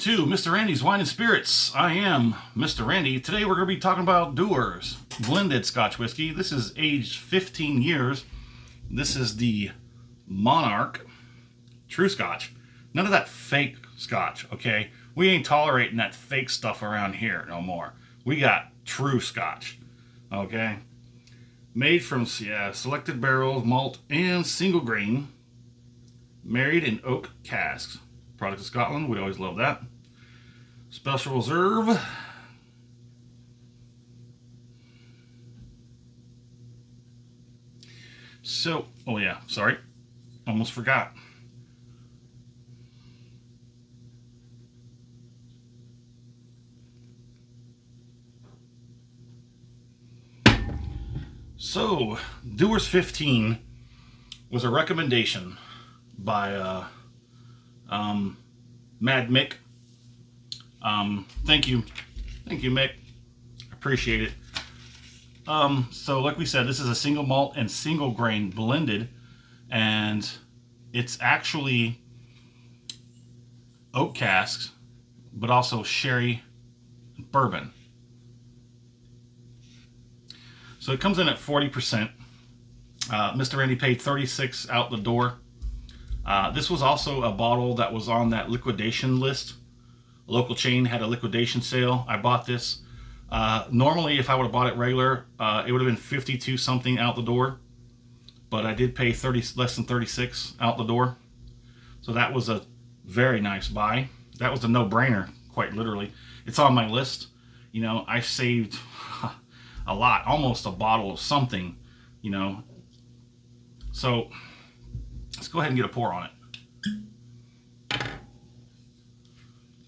to Mr. Randy's Wine and Spirits. I am Mr. Randy. Today we're going to be talking about Dewar's blended Scotch whiskey. This is aged 15 years. This is the Monarch True Scotch. None of that fake Scotch, okay? We ain't tolerating that fake stuff around here no more. We got true Scotch, okay? Made from selected barrels, malt, and single grain. Married in oak casks. Product of Scotland, we always love that. Special reserve. So, oh yeah, sorry, almost forgot. So, Dewar's 15 was a recommendation by Mad Mick. Thank you, Mick. Appreciate it. So like we said, this is a single malt and single grain blended, and it's actually oak casks, but also sherry and bourbon. So it comes in at 40%. Mr. Randy paid $36 out the door. This was also a bottle that was on that liquidation list. A local chain had a liquidation sale. I bought this. Normally, if I would have bought it regular, it would have been 52 something out the door. But I did pay less than 36 out the door. So that was a very nice buy. That was a no-brainer, quite literally. It's on my list. You know, I saved a lot, almost a bottle of something, you know. So let's go ahead and get a pour on it.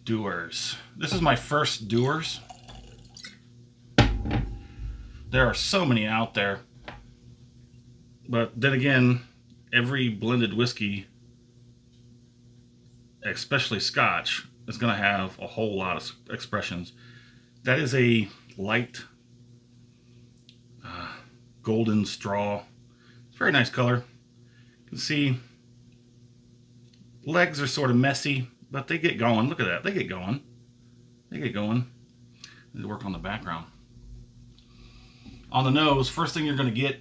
Dewar's. This is my first Dewar's. There are so many out there. But then again, every blended whiskey, especially Scotch, is going to have a whole lot of expressions. That is a light golden straw. It's a very nice color. You can see legs are sort of messy, but they get going. Look at that. They get going. They get going. Need to work on the background. On the nose, first thing you're going to get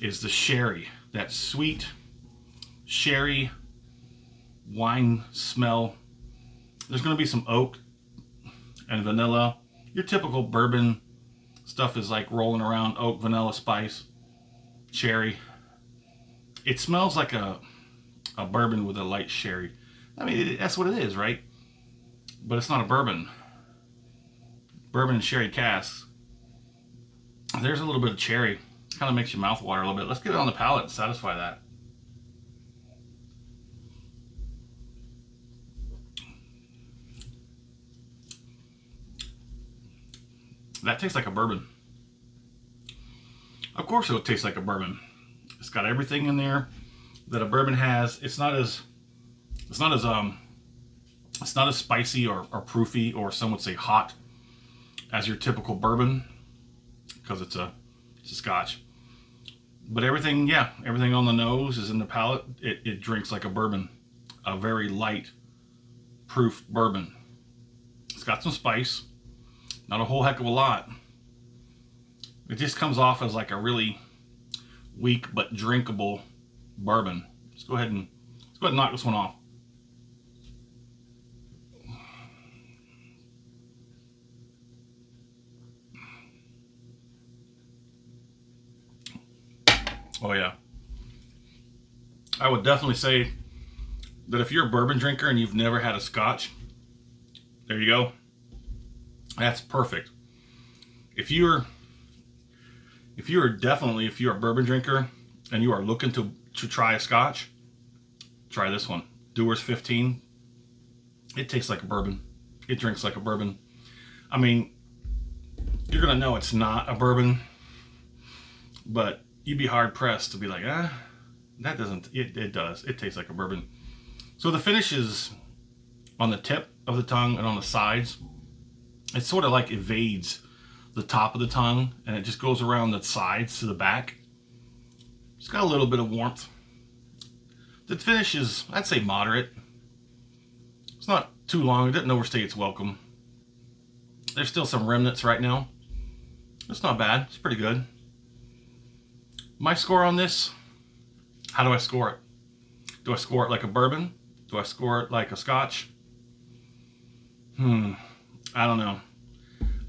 is the sherry. That sweet sherry wine smell. There's going to be some oak and vanilla. Your typical bourbon stuff is like rolling around: oak, vanilla, spice, cherry. It smells like a bourbon with a light sherry. I mean, that's what it is, right? But it's not a bourbon. Bourbon and sherry casks. There's a little bit of cherry. Kind of makes your mouth water a little bit. Let's get it on the palate and satisfy that. That tastes like a bourbon. Of course it'll taste like a bourbon. It's got everything in there that a bourbon has. It's not as spicy or proofy, or some would say hot, as your typical bourbon, because it's a Scotch. But everything on the nose is in the palate. It drinks like a bourbon, a very light proof bourbon. It's got some spice, not a whole heck of a lot. It just comes off as like a really weak but drinkable bourbon. Let's go ahead and knock this one off. Oh yeah. I would definitely say that if you're a bourbon drinker and you've never had a Scotch, there you go. That's perfect. If you're a bourbon drinker and you are looking to try a Scotch, try this one. Dewar's 15. It tastes like a bourbon. It drinks like a bourbon. I mean, you're gonna know it's not a bourbon, but you'd be hard pressed to be like, that doesn't. It does. It tastes like a bourbon. So the finish is on the tip of the tongue and on the sides. It sort of like evades the top of the tongue, and it just goes around the sides to the back. It's got a little bit of warmth. The finish is, I'd say, moderate. It's not too long. It didn't overstay its welcome. There's still some remnants right now. It's not bad. It's pretty good. My score on this, how do I score it? Do I score it like a bourbon? Do I score it like a Scotch? I don't know.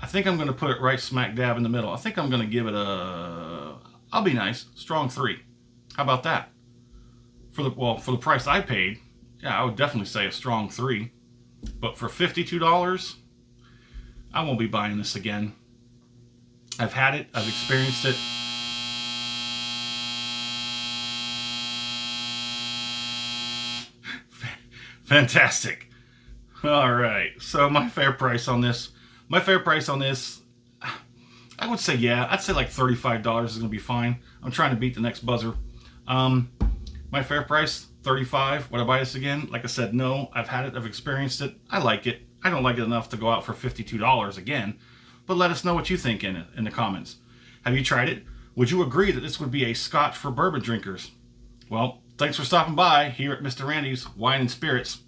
I think I'm going to put it right smack dab in the middle. I think I'm going to give it a, I'll be nice, strong 3. How about that? For the price I paid, yeah, I would definitely say a strong 3. But for $52, I won't be buying this again. I've had it. I've experienced it. Fantastic. All right. So my fair price on this, I would say, yeah, I'd say like $35 is going to be fine. I'm trying to beat the next buzzer. My fair price, $35. Would I buy this again? Like I said, no. I've had it. I've experienced it. I like it. I don't like it enough to go out for $52 again. But let us know what you think in the comments. Have you tried it? Would you agree that this would be a Scotch for bourbon drinkers? Well, thanks for stopping by here at Mr. Randy's Wine and Spirits.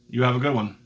You have a good one.